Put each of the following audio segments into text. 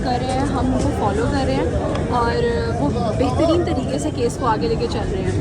کر رہے ہیں ہم ان کو فالو کر رہے ہیں اور وہ بہترین طریقے سے کیس کو آگے لے کے چل رہے ہیں.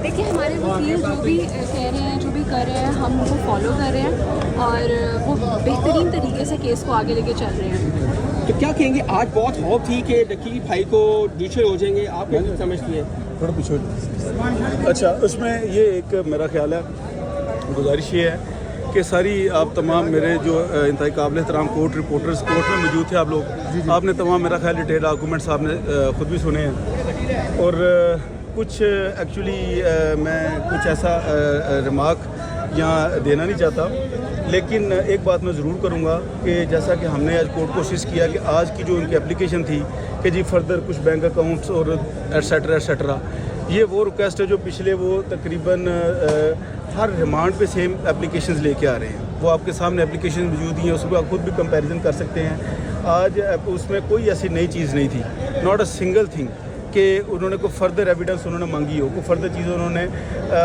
دیکھیے ہمارے وکیل جو بھی کہہ رہے ہیں جو بھی کر رہے ہیں ہم ان کو فالو کر رہے ہیں اور وہ بہترین طریقے سے کیس کو آگے لے کے چل رہے ہیں. تو کیا کہیں گے؟ آج بہت ہوپ تھی کہ وکیل بھائی کو ڈیوشر ہو جائیں گے، آپ کیا سمجھتی ہیں؟ تھوڑا پیچھے. اچھا، اس میں یہ ایک میرا خیال ہے، گزارش یہ ہے کہ ساری آپ تمام میرے جو انتہائی قابل احترام کورٹ رپورٹرز کورٹ میں موجود تھے، آپ لوگ آپ نے تمام میرا خیال ڈیٹیل آرگومنٹس آپ نے خود بھی سنے ہیں اور کچھ ایکچولی میں کچھ ایسا ریمارک یہاں دینا نہیں چاہتا، لیکن ایک بات میں ضرور کروں گا کہ جیسا کہ ہم نے آج کورٹ کوشش کیا کہ آج کی جو ان کی اپلیکیشن تھی کہ جی فردر کچھ بینک اکاؤنٹس اور ایٹسیٹرا یہ وہ ریکویسٹ ہے جو پچھلے وہ تقریباً ہر ریمانڈ پہ سیم اپلیکیشنز لے کے آ رہے ہیں. وہ آپ کے سامنے اپلیکیشن موجود ہیں، اس پہ آپ خود بھی کمپیریزن کر سکتے ہیں. آج اس میں کوئی ایسی نئی چیز نہیں تھی، ناٹ اے سنگل تھنگ کہ انہوں نے کوئی فردر ایویڈنس انہوں نے مانگی ہو، کوئی فردر چیز انہوں نے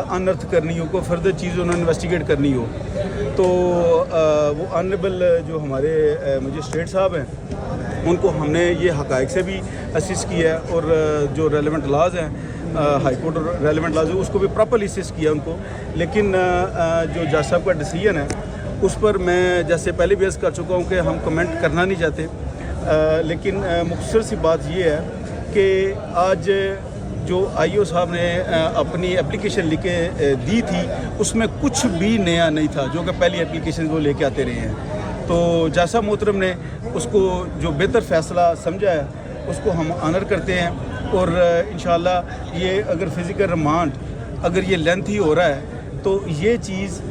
انرتھ کرنی ہو، کوئی فردر چیز انہوں نے انویسٹیگیٹ کرنی ہو. تو وہ آنریبل جو ہمارے مجسٹریٹ صاحب ہیں ان کو ہم نے یہ حقائق سے بھی اسسٹ کیا ہے اور جو ریلیونٹ لاز ہیں ہائی کورٹ اور ریلیونٹ لاز اس کو بھی پراپرلی اسسٹ کیا ان کو. لیکن جو جج صاحب کا ڈیسیجن ہے اس پر میں جیسے پہلے بھی عرض کر چکا ہوں کہ ہم کمنٹ کرنا نہیں چاہتے، لیکن مختصر سی بات یہ ہے کہ آج جو آئی او صاحب نے اپنی اپلیکیشن لکھ کے دی تھی اس میں کچھ بھی نیا نہیں تھا جو کہ پہلی اپلیکیشن وہ لے کے آتے رہے ہیں. تو جیسا محترم نے اس کو جو بہتر فیصلہ سمجھا ہے اس کو ہم آنر کرتے ہیں اور انشاءاللہ یہ اگر فزیکل ریمانڈ اگر یہ لینتھی ہو رہا ہے تو یہ چیز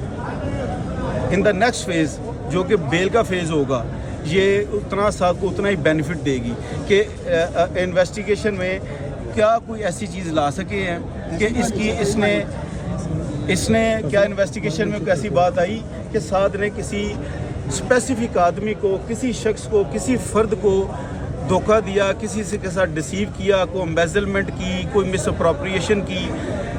ان دا نیکسٹ فیز جو کہ بیل کا فیز ہوگا یہ اتنا ساتھ کو اتنا ہی بینیفٹ دے گی کہ انویسٹیگیشن میں کیا کوئی ایسی چیز لا سکے ہیں کہ اس نے کیا انویسٹیگیشن میں کوئی ایسی بات آئی کہ ساتھ نے کسی اسپیسیفک آدمی کو، کسی شخص کو، کسی فرد کو دھوکہ دیا، کسی سے کے ساتھ ڈسیو کیا، کوئی امبیزلمنٹ کی، کوئی مس اپروپریشن کی.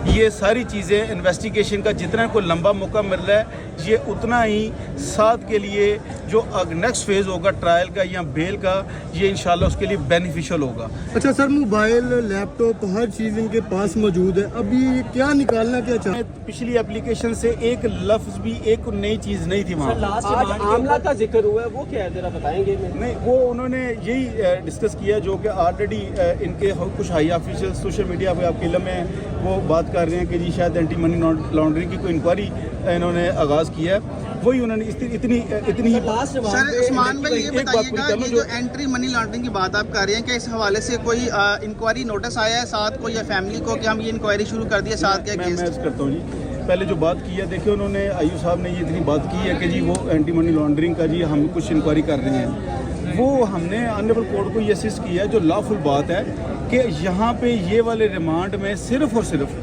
یہ ساری چیزیں انویسٹیگیشن کا جتنا کوئی لمبا موقع مل رہا ہے یہ اتنا ہی ساتھ کے لیے جو نیکسٹ فیز ہوگا ٹرائل کا یا بیل کا یہ انشاءاللہ اس کے لیے بینیفیشل ہوگا. اچھا سر، موبائل لیپ ٹاپ ہر چیز ان کے پاس موجود ہے، ابھی کیا نکالنا کیا چاہتے ہیں؟ پچھلی اپلیکیشن سے ایک لفظ بھی ایک نئی چیز نہیں تھی وہاں. آج معاملہ کا ذکر ہوا ہے وہ کیا ہے ذرا بتائیں گے؟ نہیں، وہ انہوں نے یہی ڈسکس کیا جو کہ آلریڈی ان کے کچھ ہائی آفیشل سوشل میڈیا پہ آپ کے علم میں وہ بات کر رہے ہیں کہ جی شاید اینٹی منی لانڈرنگ کی کوئی انکوائری انہوں نے آغاز کیا ہے. وہی انہوں نے اتنی ہی سر عثمان بھائی یہ بتائیے گا یہ جو اینٹی منی لانڈرنگ کی بات آپ کر رہے ہیں کہ اس حوالے سے کوئی انکوائری نوٹس آیا ہے ساتھ کو یا فیملی کو کہ ہم یہ انکوائری شروع کر دی ہے ساتھ کے کیس؟ میں عرض کرتا ہوں جی، پہلے جو بات کی ہے دیکھیں انہوں نے آئی او صاحب نے یہ اتنی بات کی ہے کہ جی وہ اینٹی منی لانڈرنگ کا جی ہم کچھ انکوائری کر رہے ہیں. وہ ہم نے آنریبل کورٹ کو یہ اسسٹ کیا ہے جو لا فل بات ہے کہ یہاں پہ یہ والے ریمانڈ میں صرف اور صرف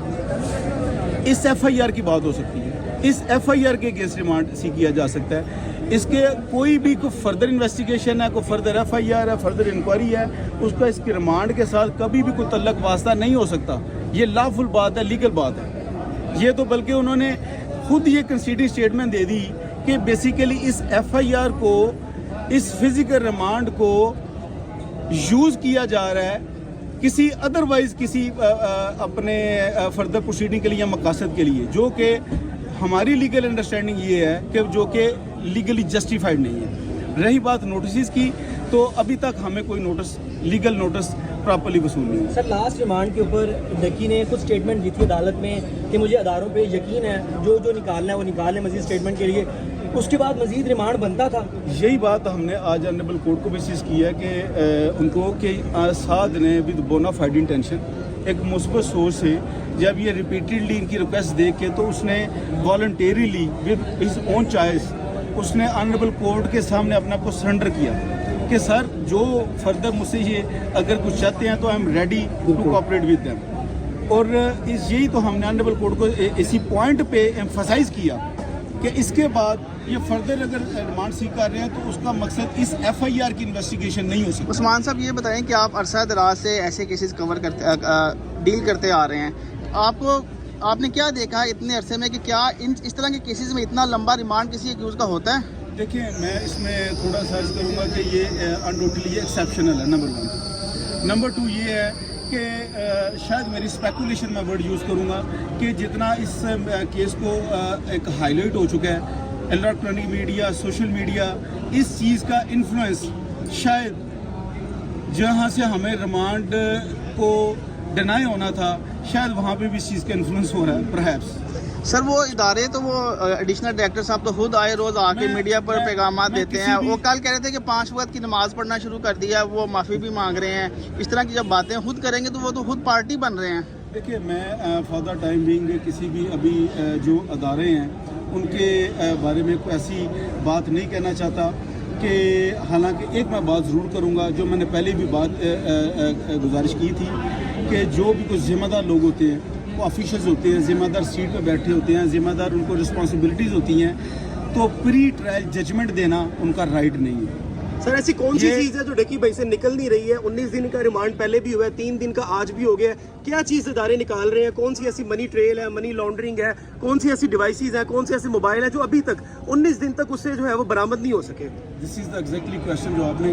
اس ایف آئی آر کی بات ہو سکتی ہے، اس ایف آئی آر کے اگینسٹ ریمانڈ سی کیا جا سکتا ہے. اس کے کوئی بھی کوئی فردر انویسٹیگیشن ہے، کوئی فردر ایف آئی آر ہے، فردر انکوائری ہے، اس کا اس کے ریمانڈ کے ساتھ کبھی بھی کوئی تعلق واسطہ نہیں ہو سکتا. یہ لا فل بات ہے، لیگل بات ہے. یہ تو بلکہ انہوں نے خود یہ کنسیڈنگ اسٹیٹمنٹ دے دی کہ بیسیکلی اس ایف آئی آر کو، اس فزیکل ریمانڈ کو یوز کیا جا رہا ہے کسی ادروائز کسی اپنے فردر پروسیڈنگ کے لیے یا مقاصد کے لیے، جو کہ ہماری لیگل انڈرسٹینڈنگ یہ ہے کہ جو کہ لیگلی جسٹیفائڈ نہیں ہے. رہی بات نوٹسز کی تو ابھی تک ہمیں کوئی نوٹس لیگل نوٹس پراپرلی وصول نہیں ہے. سر لاسٹ ریمانڈ کے اوپر وکی نے کچھ اسٹیٹمنٹ دی تھی عدالت میں کہ مجھے اداروں پہ یقین ہے جو نکالنا ہے وہ نکال لیں مزید اسٹیٹمنٹ کے لیے، اس کے بعد مزید ریمانڈ بنتا تھا. یہی بات ہم نے آج آنریبل کورٹ کو بھی چیز کی ہے کہ ان کو کہ سعد نے ود بونا فائڈ انٹینشن ایک مثبت سوچ سے جب یہ ریپیٹیڈلی ان کی ریکویسٹ دیکھ کے تو اس نے والنٹیریلی ود ہز اون چوائس اس نے آنریبل کورٹ کے سامنے اپنے آپ کو سرنڈر کیا کہ سر جو فردر مجھ سے یہ اگر کچھ چاہتے ہیں تو I am ready to cooperate with them. اور یہی تو ہم نے آنریبل کورٹ کو اسی پوائنٹ پہ ایمفسائز کیا کہ اس کے بعد یہ فردر اگر ریمانڈ سیک کر رہے ہیں تو اس کا مقصد اس ایف آئی آر کی انویسٹیگیشن نہیں ہو سکتی. عثمان صاحب یہ بتائیں کہ آپ عرصہ دراز سے ایسے کیسز کور کرتے ڈیل کرتے آ رہے ہیں, آپ نے کیا دیکھا ہے اتنے عرصے میں کہ کیا اس طرح کے کیسز میں اتنا لمبا ریمانڈ کسی ایکیوز کا ہوتا ہے؟ دیکھیں میں اس میں تھوڑا سا عرض کروں گا کہ یہ انڈوٹلی یہ ایکسیپشنل ہے, نمبر 1. نمبر 2 یہ ہے کہ شاید میری اسپیکولیشن میں ورڈ یوز کروں گا کہ جتنا اس کیس کو ایک ہائی لائٹ ہو چکا ہے الیکٹرانک میڈیا, سوشل میڈیا, اس چیز کا انفلوئنس شاید جہاں سے ہمیں ریمانڈ کو ڈینائی ہونا تھا شاید وہاں پہ بھی اس چیز کا انفلوئنس ہو رہا ہے پرہیپس. سر وہ ادارے تو وہ ایڈیشنل ڈائریکٹر صاحب تو خود آئے روز آ کے میڈیا پر پیغامات دیتے ہیں. وہ کل کہہ رہے تھے کہ 5 وقت کی نماز پڑھنا شروع کر دیا, وہ معافی بھی مانگ رہے ہیں. اس طرح کی جب باتیں خود کریں گے تو وہ تو خود پارٹی بن رہے ہیں. دیکھیے میں فار دا ٹائم بینگ کسی بھی ابھی جو ادارے ہیں ان کے بارے میں کوئی ایسی بات نہیں کہنا چاہتا کہ حالانکہ ایک میں بات ضرور کروں گا جو میں نے پہلے بھی بات گزارش کی تھی کہ جو بھی کچھ ذمہ دار لوگ ہوتے ہیں وہ آفیشلز ہوتے ہیں, ذمہ دار سیٹ پہ بیٹھے ہوتے ہیں, ذمہ دار ان کو رسپانسبلٹیز ہوتی ہیں, تو پری ٹرائل ججمنٹ دینا ان کا رائٹ نہیں ہے. سر ایسی کون سی چیز ہے جو ڈکی بھائی سے نکل نہیں رہی ہے؟ 19 دن کا ریمانڈ پہلے بھی ہوا ہے, 3 دن کا آج بھی ہو گیا ہے. کیا چیز ادارے نکال رہے ہیں؟ کون سی ایسی منی ٹریل ہے, منی لانڈرنگ ہے, کون سی ایسی ڈیوائسز ہیں, کون سے ایسے موبائل ہیں جو ابھی تک 19 دن تک اس سے جو ہے وہ برآمد نہیں ہو سکے؟ دس از دا ایگزیکٹلی کویشچن جو آپ نے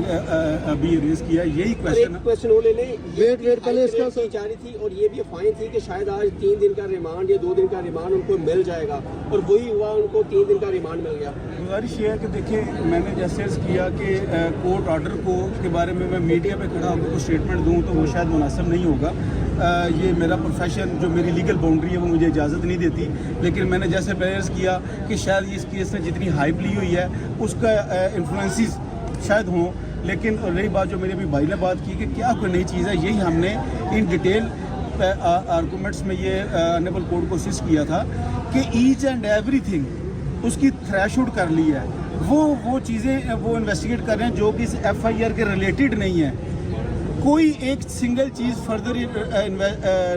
ابھی ریز کیا, یہی ایک کویشچن وہ لے لیں. ویٹ پہلے اس کا کی جا رہی تھی اور یہ بھی افواہیں تھی کہ شاید آج 3 دن کا ریمانڈ یا 2 دن کا ریمانڈ ان کو مل جائے گا, اور وہی ہوا, ان کو 3 دن کا ریمانڈ مل گیا. گزارش یہ ہے کہ دیکھیں میں نے جیسے عرض کیا کہ کورٹ آرڈر کے بارے میں میڈیا پہ کھڑا ہو کے اسٹیٹمنٹ دوں تو وہ شاید مناسب نہیں ہوگا. یہ میرا پروفیشن جو میری لیگل باؤنڈری ہے وہ مجھے اجازت نہیں دیتی, لیکن میں نے جیسے پہلے عرض کیا کہ شاید اس کیس نے جتنی ہائپ لی ہوئی ہے اس کا انفلوئنسز شاید ہوں. لیکن رہی بات جو میرے بھی بھائی نے بات کی کہ کیا کوئی نئی چیز ہے, یہی ہم نے ان ڈیٹیل آرگومنٹس میں یہ آنریبل کورٹ کو اسسٹ کیا تھا کہ ایچ اینڈ ایوری تھنگ اس کی تھریش ہوڈ کر لی ہے. وہ چیزیں وہ انویسٹیگیٹ کر رہے ہیں جو کہ اس ایف آئی آر کے ریلیٹڈ نہیں ہے. کوئی ایک سنگل چیز فردر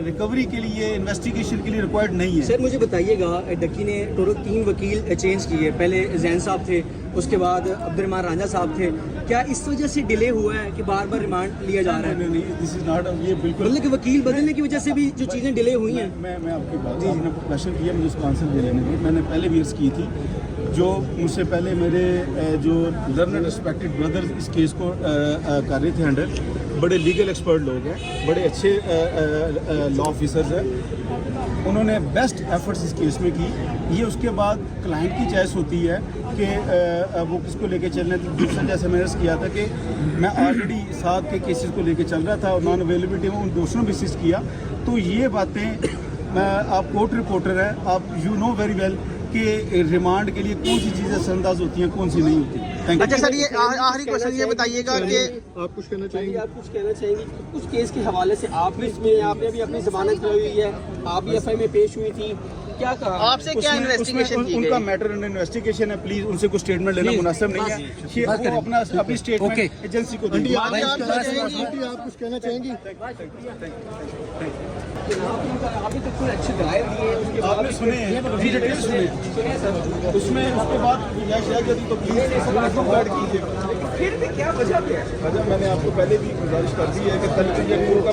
ریکوری کے لیے انویسٹیگیشن کے لیے ریکوائرڈ نہیں ہے. سر مجھے بتائیے گا, ڈکی نے ٹوٹل 3 وکیل چینج کیے, پہلے زین صاحب تھے, اس کے بعد عبد الرحمان رانجھا صاحب تھے. کیا اس وجہ سے ڈیلے ہوا ہے کہ بار بار ریمانڈ لیا جا رہا ہے؟ نہیں, دس از ناٹ, یہ بالکل مطلب کہ وکیل بدلنے کی وجہ سے بھی جو چیزیں ڈیلے ہوئی ہیں. میں آپ کی بات, آپ نے کویشچن کیا مجھے اس کا آنسر دے لینے میں نے پہلے بھی عرض کی تھی. جو مجھ سے پہلے میرے جو لرنڈ ریسپیکٹڈ بردرز اس کیس کو کر رہے تھے ہینڈل, بڑے لیگل ایکسپرٹ لوگ ہیں, بڑے اچھے لا آفیسرز ہیں, انہوں نے بیسٹ ایفرٹس اس کیس میں کی. یہ اس کے بعد کلائنٹ کی چوائس ہوتی ہے کہ وہ کس کو لے کے چلنا ہے. دوسرا جیسے میں نے عرض کیا تھا کہ میں آلریڈی 7 کے کیسز کو لے کے چل رہا تھا اور نان اویلیبلٹی میں ان دوسروں بھی اسسٹ کیا. تو یہ باتیں آپ کورٹ رپورٹر ہیں, آپ یو نو ویری ویل کہ ریمانڈ کے لیے کون سی چیزیں اثر انداز ہوتی ہیں, کون سی نہیں ہوتی. اچھا سر, یہ آخری کوشچن یہ بتائیے گا کہ آپ کچھ کہنا چاہیں گے؟ آپ کچھ کہنا چاہیں گے اس کیس کے حوالے سے؟ آپ بھی اس میں, آپ نے بھی اپنی ضمانت کرائی ہوئی ہے, آپ بھی ایف آئی میں پیش ہوئی تھی, کیا کہا آپ سے کیا انویسٹیگیشن کی گئی؟ ان کا میٹر انویسٹیگیشن ہے, پلیز ان سے کوئی اسٹیٹمنٹ لینا مناسب نہیں ہے. وہ اپنا اپنی اسٹیٹمنٹ ایجنسی کو دیں. آپ کچھ کہنا چاہیں گی؟ آپ نے سنے ہیں, اس میں اس کے بعد تو پلیز بیٹھ کیجیے. پھر بھی کیا وجہ ہے؟ وجہ میں نے آپ کو پہلے بھی گزارش کر دی ہے کہ تنقید کا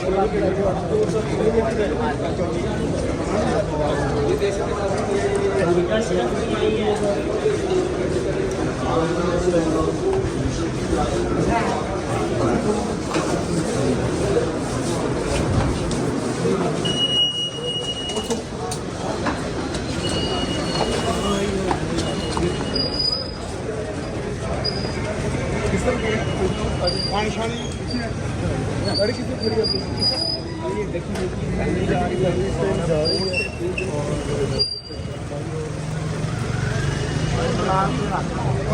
پانی شانی گاڑی کتنی کھڑی ہے؟